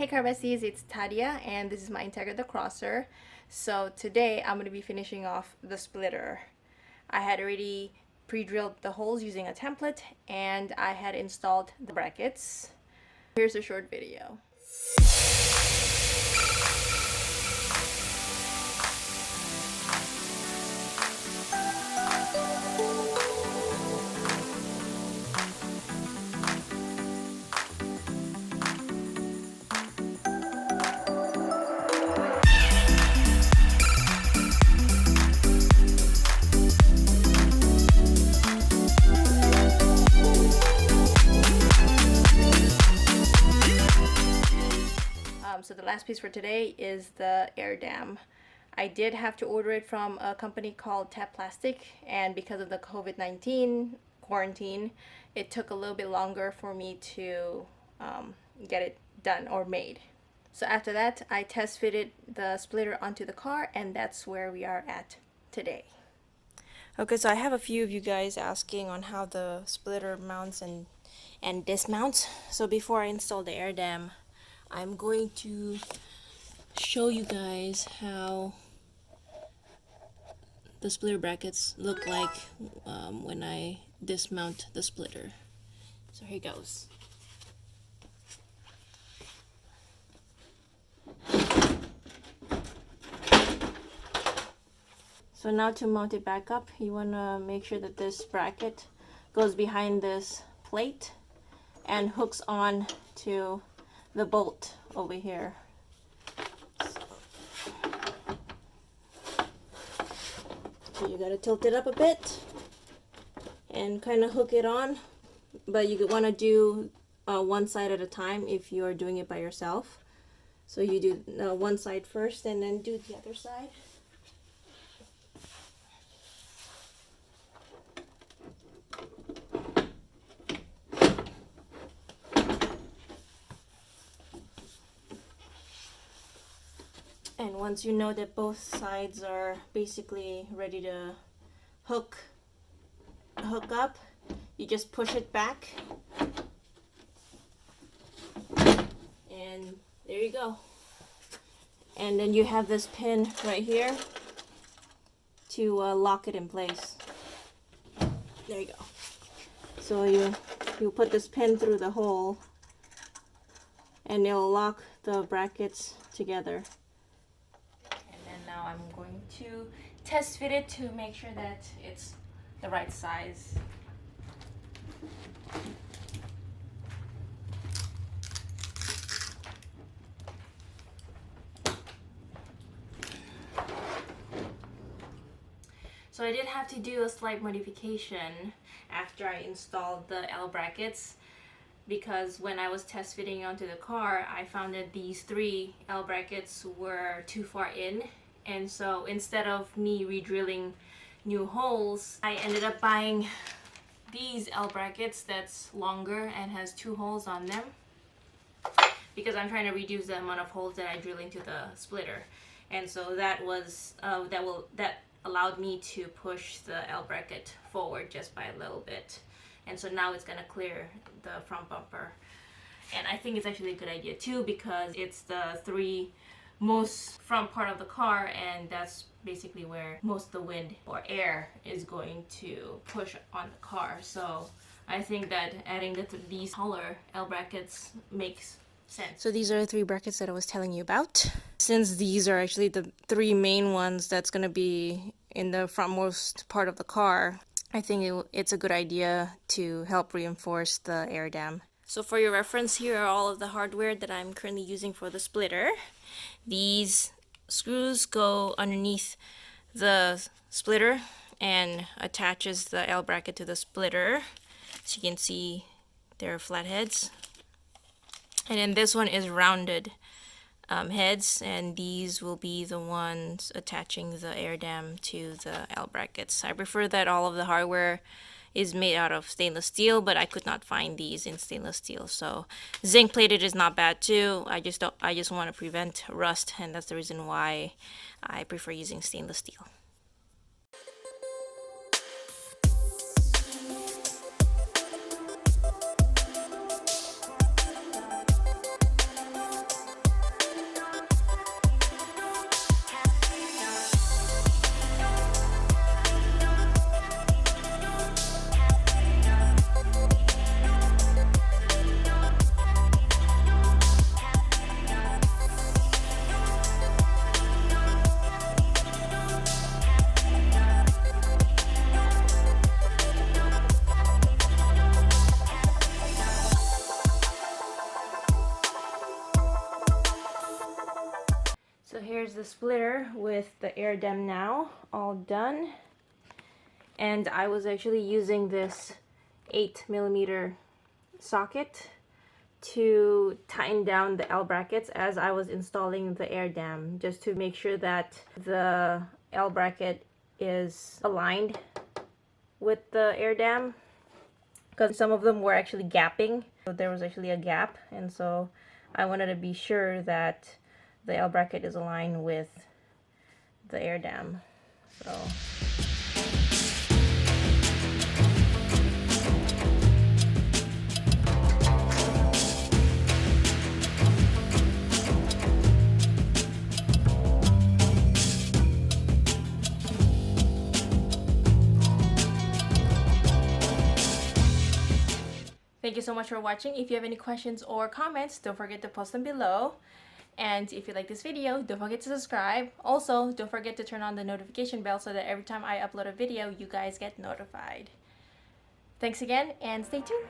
Hey car besties, it's Tadia and this is my Integra the crosser. So today I'm going to be finishing off the splitter. I had already pre-drilled the holes using a template and I had installed the brackets. Here's a short video. So the last piece for today is the air dam. I did have to order it from a company called Tap Plastic, and because of the COVID-19 quarantine, it took a little bit longer for me to get it done or made. So after that, I test fitted the splitter onto the car, and that's where we are at today. Okay, so I have a few of you guys asking on how the splitter mounts and dismounts. So before I install the air dam, I'm going to show you guys how the splitter brackets look like when I dismount the splitter. So here goes. So now to mount it back up, you want to make sure that this bracket goes behind this plate and hooks on to the bolt over here. So you gotta tilt it up a bit and kind of hook it on, but you want to do one side at a time if you're doing it by yourself. So you do one side first and then do the other side. And once you know that both sides are basically ready to hook up, you just push it back and there you go. And then you have this pin right here to lock it in place. There you go. So you put this pin through the hole and it'll lock the brackets together. Now I'm going to test fit it to make sure that it's the right size. So I did have to do a slight modification after I installed the L brackets, because when I was test fitting onto the car, I found that these 3 L brackets were too far in. And so instead of me re-drilling new holes, I ended up buying these L brackets that's longer and has 2 holes on them, because I'm trying to reduce the amount of holes that I drill into the splitter. And so that was that allowed me to push the L bracket forward just by a little bit. And so now it's gonna clear the front bumper. And I think it's actually a good idea too, because it's the 3 most front part of the car, and that's basically where most of the wind or air is going to push on the car. So I think that adding these taller L brackets makes sense. So these are the 3 brackets that I was telling you about. Since these are actually the 3 main ones that's going to be in the frontmost part of the car, I think it's a good idea to help reinforce the air dam. So for your reference, here are all of the hardware that I'm currently using for the splitter. These screws go underneath the splitter and attaches the L bracket to the splitter. So you can see they're flat heads. And then this one is rounded heads, and these will be the ones attaching the air dam to the L brackets. I prefer that all of the hardware is made out of stainless steel, but I could not find these in stainless steel. So zinc plated is not bad too. I just want to prevent rust, and that's the reason why I prefer using stainless steel. splitter with the air dam now all done, and I was actually using this 8mm socket to tighten down the L brackets as I was installing the air dam, just to make sure that the L bracket is aligned with the air dam, because some of them were actually gapping. So there was actually a gap, and so I wanted to be sure that the L bracket is aligned with the air dam. So thank you so much for watching. If you have any questions or comments, don't forget to post them below. And if you like this video, don't forget to subscribe. Also, don't forget to turn on the notification bell so that every time I upload a video, you guys get notified. Thanks again, and stay tuned.